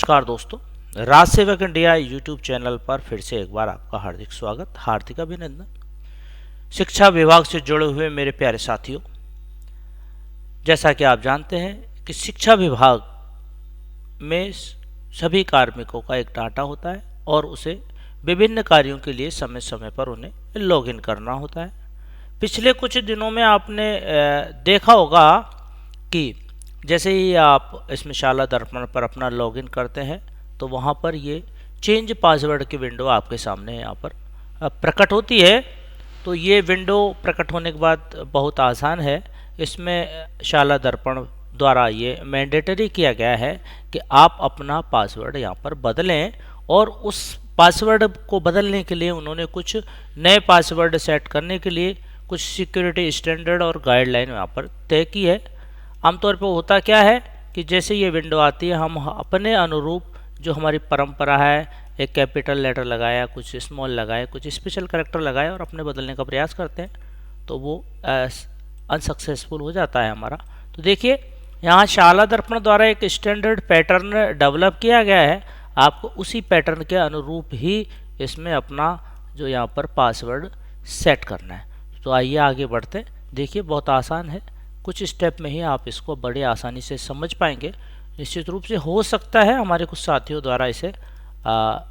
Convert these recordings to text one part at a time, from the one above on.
नमस्कार दोस्तों, राज सेवक इंडिया यूट्यूब चैनल पर फिर से एक बार आपका हार्दिक स्वागत, हार्दिक अभिनंदन। शिक्षा विभाग से जुड़े हुए मेरे प्यारे साथियों, जैसा कि आप जानते हैं कि शिक्षा विभाग में सभी कार्मिकों का एक डाटा होता है और उसे विभिन्न कार्यों के लिए समय समय पर उन्हें लॉगिन करना होता है। पिछले कुछ दिनों में आपने देखा होगा कि जैसे ही आप इसमें शाला दर्पण पर अपना लॉगिन करते हैं तो वहाँ पर ये चेंज पासवर्ड की विंडो आपके सामने यहाँ पर प्रकट होती है। तो ये विंडो प्रकट होने के बाद बहुत आसान है। इसमें शाला दर्पण द्वारा ये मैंडेटरी किया गया है कि आप अपना पासवर्ड यहाँ पर बदलें, और उस पासवर्ड को बदलने के लिए उन्होंने कुछ नए पासवर्ड सेट करने के लिए कुछ सिक्योरिटी स्टैंडर्ड और गाइडलाइन यहाँ पर तय की है। आमतौर पर होता क्या है कि जैसे ये विंडो आती है, हम अपने अनुरूप जो हमारी परंपरा है, एक कैपिटल लेटर लगाया, कुछ स्मॉल लगाए, कुछ स्पेशल कैरेक्टर लगाए और अपने बदलने का प्रयास करते हैं, तो वो अनसक्सेसफुल हो जाता है हमारा। तो देखिए यहाँ शाला दर्पण द्वारा एक स्टैंडर्ड पैटर्न डेवलप किया गया है। आपको उसी पैटर्न के अनुरूप ही इसमें अपना जो यहाँ पर पासवर्ड सेट करना है। तो आइए आगे बढ़ते हैं। देखिए बहुत आसान है, कुछ स्टेप में ही आप इसको बड़े आसानी से समझ पाएंगे। निश्चित रूप से हो सकता है हमारे कुछ साथियों द्वारा इसे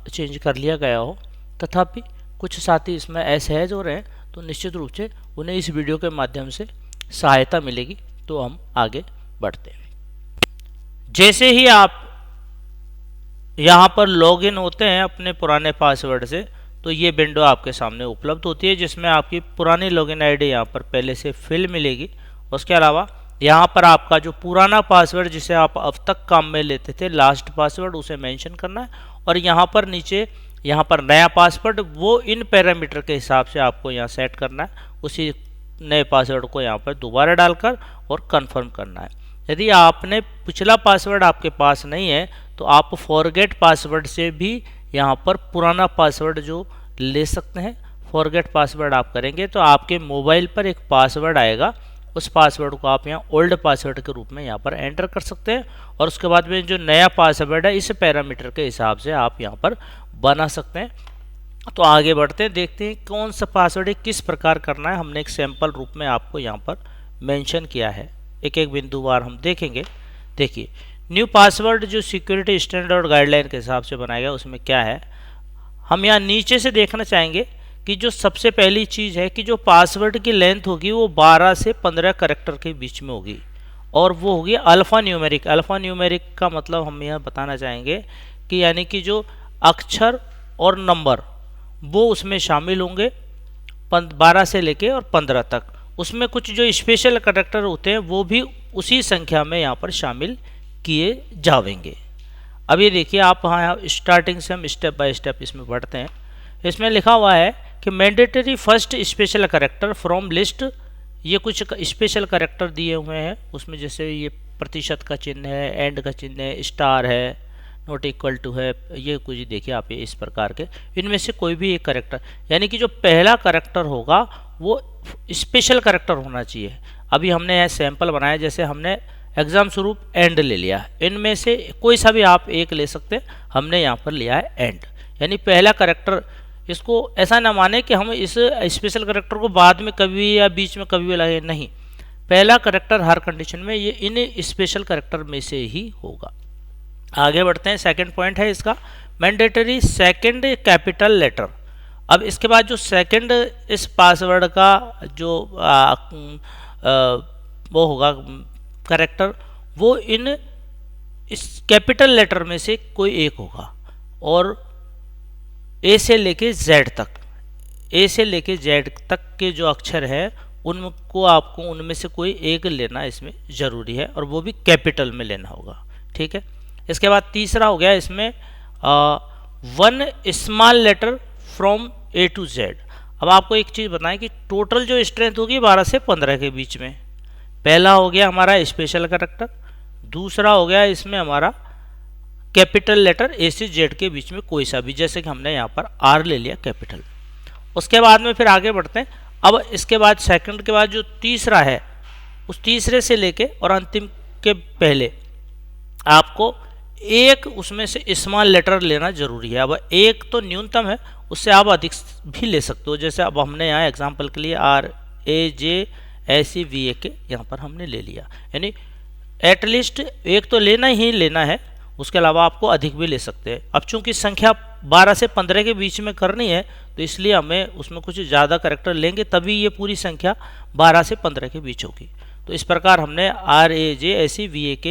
चेंज कर लिया गया हो, तथापि कुछ साथी इसमें असहज हो रहे हैं, तो निश्चित रूप से उन्हें इस वीडियो के माध्यम से सहायता मिलेगी। तो हम आगे बढ़ते हैं। जैसे ही आप यहाँ पर लॉगिन होते हैं अपने पुराने पासवर्ड से, तो ये विंडो आपके सामने उपलब्ध होती है जिसमें आपकी पुरानी लॉगिन आईडी यहाँ पर पहले से फिल मिलेगी। उसके अलावा यहाँ पर आपका जो पुराना पासवर्ड जिसे आप अब तक काम में लेते थे, लास्ट पासवर्ड, उसे मेंशन करना है। और यहाँ पर नीचे यहाँ पर नया पासवर्ड, वो इन पैरामीटर के हिसाब से आपको यहाँ सेट करना है। उसी नए पासवर्ड को यहाँ पर दोबारा डालकर और कंफर्म करना है। यदि आपने पिछला पासवर्ड आपके पास नहीं है तो आप फॉरगेट पासवर्ड से भी यहाँ पर पुराना पासवर्ड जो ले सकते हैं। फॉरगेट पासवर्ड आप करेंगे तो आपके मोबाइल पर एक पासवर्ड आएगा, उस पासवर्ड को आप यहाँ ओल्ड पासवर्ड के रूप में यहाँ पर एंटर कर सकते हैं, और उसके बाद में जो नया पासवर्ड है इस पैरामीटर के हिसाब से आप यहाँ पर बना सकते हैं। तो आगे बढ़ते हैं, देखते हैं कौन सा पासवर्ड है, किस प्रकार करना है। हमने एक सैंपल रूप में आपको यहाँ पर मेंशन किया है, एक एक बिंदुवार हम देखेंगे। देखिए न्यू पासवर्ड जो सिक्योरिटी स्टैंडर्ड गाइडलाइन के हिसाब से बनाया गया, उसमें क्या है, हम यहाँ नीचे से देखना चाहेंगे कि जो सबसे पहली चीज़ है कि जो पासवर्ड की लेंथ होगी वो 12 से 15 कैरेक्टर के बीच में होगी, और वो होगी अल्फ़ा न्यूमेरिक। अल्फ़ा न्यूमेरिक का मतलब हम यह बताना चाहेंगे कि यानी कि जो अक्षर और नंबर वो उसमें शामिल होंगे 12 से लेके और 15 तक। उसमें कुछ जो स्पेशल कैरेक्टर होते हैं वो भी उसी संख्या में यहाँ पर शामिल किए जाएंगे। अब ये देखिए आप यहाँ स्टार्टिंग से हम स्टेप बाय स्टेप इसमें बढ़ते हैं। इसमें लिखा हुआ है कि mandatory first special character from list. ये कुछ स्पेशल कैरेक्टर दिए हुए हैं उसमें, जैसे ये प्रतिशत का चिन्ह है, एंड का चिन्ह है, स्टार है, नॉट इक्वल टू है, ये कुछ देखिए आप इस प्रकार के। इनमें से कोई भी एक कैरेक्टर, यानी कि जो पहला कैरेक्टर होगा वो स्पेशल कैरेक्टर होना चाहिए। अभी हमने यह सैंपल बनाया, जैसे हमने एग्जाम स्वरूप एंड ले लिया, इनमें से कोई सा भी आप एक ले सकते हैं। हमने यहाँ पर लिया है एंड, यानी पहला कैरेक्टर। इसको ऐसा ना माने कि हम इस स्पेशल कैरेक्टर को बाद में कभी या बीच में कभी भी लगे, नहीं, पहला कैरेक्टर हर कंडीशन में ये इन स्पेशल कैरेक्टर में से ही होगा। आगे बढ़ते हैं, सेकंड पॉइंट है इसका, मैंडेटरी सेकंड कैपिटल लेटर। अब इसके बाद जो सेकंड इस पासवर्ड का जो वो होगा कैरेक्टर, वो इन इस कैपिटल लेटर में से कोई एक होगा, और ए से लेके जेड तक, ए से लेके जेड तक के जो अक्षर है उनको आपको उनमें से कोई एक लेना इसमें ज़रूरी है, और वो भी कैपिटल में लेना होगा। ठीक है। इसके बाद तीसरा हो गया इसमें one small letter from A to Z. अब आपको एक चीज़ बताएं कि टोटल जो स्ट्रेंथ होगी 12 से 15 के बीच में। पहला हो गया हमारा स्पेशल कैरेक्टर, दूसरा हो गया इसमें हमारा कैपिटल लेटर ए से जेड के बीच में कोई सा भी, जैसे कि हमने यहाँ पर आर ले लिया कैपिटल। उसके बाद में फिर आगे बढ़ते हैं। अब इसके बाद सेकंड के बाद जो तीसरा है, उस तीसरे से लेके और अंतिम के पहले आपको एक उसमें से स्मॉल लेटर लेना जरूरी है। अब एक तो न्यूनतम है, उससे आप अधिक भी ले सकते हो। जैसे अब हमने यहाँ एग्जाम्पल के लिए RAJSEVAK यहाँ पर हमने ले लिया, यानी एटलीस्ट एक तो लेना ही लेना है, उसके अलावा आपको अधिक भी ले सकते हैं। अब चूंकि संख्या 12 से 15 के बीच में करनी है, तो इसलिए हमें उसमें कुछ ज़्यादा कैरेक्टर लेंगे, तभी ये पूरी संख्या 12 से 15 के बीच होगी। तो इस प्रकार हमने RAJSEVAK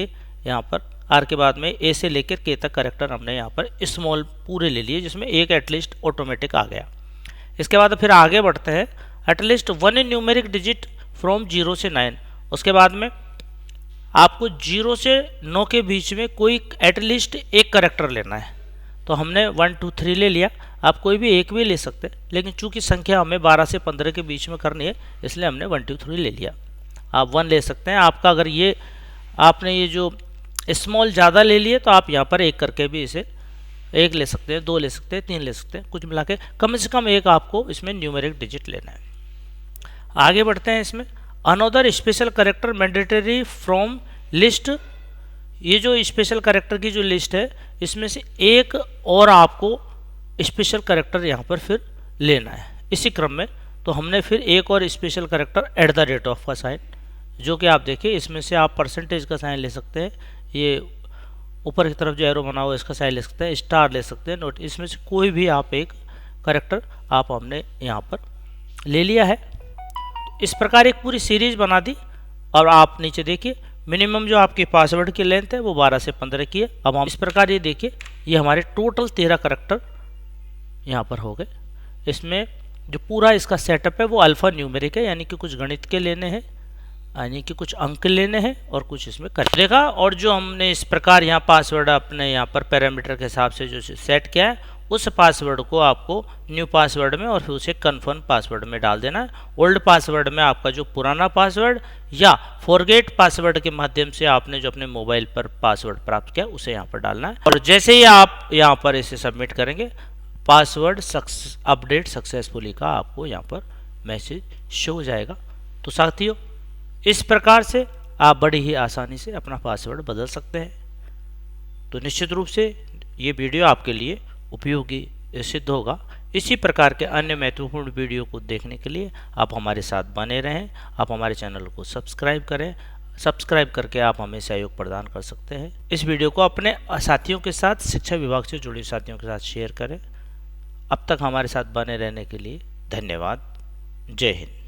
यहाँ पर आर के बाद में ए से लेकर के तक कैरेक्टर हमने यहाँ पर स्मॉल पूरे ले लिए, जिसमें एक एटलीस्ट ऑटोमेटिक आ गया। इसके बाद फिर आगे बढ़ते हैं, एटलीस्ट 1 न्यूमेरिक डिजिट फ्रॉम 0 से 9। उसके बाद में आपको 0 से 9 के बीच में कोई एटलीस्ट एक कैरेक्टर लेना है। तो हमने 1 2 3 ले लिया, आप कोई भी एक भी ले सकते हैं, लेकिन चूंकि संख्या हमें 12 से 15 के बीच में करनी है, इसलिए हमने 1 2 3 ले लिया। आप 1 ले सकते हैं। आपका अगर ये आपने ये जो स्मॉल ज़्यादा ले लिए, तो आप यहाँ पर एक करके भी इसे एक ले सकते हैं, 2 ले सकते हैं, 3 ले सकते हैं, कुछ मिला के कम से कम एक आपको इसमें न्यूमेरिक डिजिट लेना है। आगे बढ़ते हैं इसमें, another special character mandatory from list. ये जो स्पेशल कैरेक्टर की जो लिस्ट है, इसमें से एक और आपको स्पेशल कैरेक्टर यहाँ पर फिर लेना है इसी क्रम में। तो हमने फिर एक और स्पेशल कैरेक्टर @ का साइन, जो कि आप देखिए इसमें से आप परसेंटेज का साइन ले सकते हैं, ये ऊपर की तरफ जो एरो बना हुआ है इसका साइन ले सकते हैं, स्टार ले सकते हैं, नोट, इसमें से कोई भी आप एक कैरेक्टर आप हमने यहाँ पर ले लिया है। इस प्रकार एक पूरी सीरीज बना दी। और आप नीचे देखिए मिनिमम जो आपके पासवर्ड की लेंथ है वो 12 से 15 की है। अब हम इस प्रकार ये देखिए, ये हमारे टोटल 13 कैरेक्टर यहाँ पर हो गए। इसमें जो पूरा इसका सेटअप है वो अल्फा न्यूमेरिक है, यानी कि कुछ गणित के लेने हैं, यानी कि कुछ अंक लेने हैं और कुछ इसमें कर देखा। और जो हमने इस प्रकार यहाँ पासवर्ड अपने यहाँ पर पैरामीटर के हिसाब से जो सेट किया है, उस पासवर्ड को आपको न्यू पासवर्ड में और फिर उसे कन्फर्म पासवर्ड में डाल देना है। ओल्ड पासवर्ड में आपका जो पुराना पासवर्ड या फॉरगेट पासवर्ड के माध्यम से आपने जो अपने मोबाइल पर पासवर्ड प्राप्त किया उसे यहाँ पर डालना है। और जैसे ही आप यहाँ पर इसे सबमिट करेंगे, पासवर्ड अपडेट सक्सेसफुली का आपको यहाँ पर मैसेज शो हो जाएगा। तो साथियों, इस प्रकार से आप बड़ी ही आसानी से अपना पासवर्ड बदल सकते हैं। तो निश्चित रूप से ये वीडियो आपके लिए उपयोगी सिद्ध होगा। इसी प्रकार के अन्य महत्वपूर्ण वीडियो को देखने के लिए आप हमारे साथ बने रहें। आप हमारे चैनल को सब्सक्राइब करें। सब्सक्राइब करके आप हमें सहयोग प्रदान कर सकते हैं। इस वीडियो को अपने साथियों के साथ, शिक्षा विभाग से जुड़े साथियों के साथ शेयर करें। अब तक हमारे साथ बने रहने के लिए धन्यवाद। जय हिंद।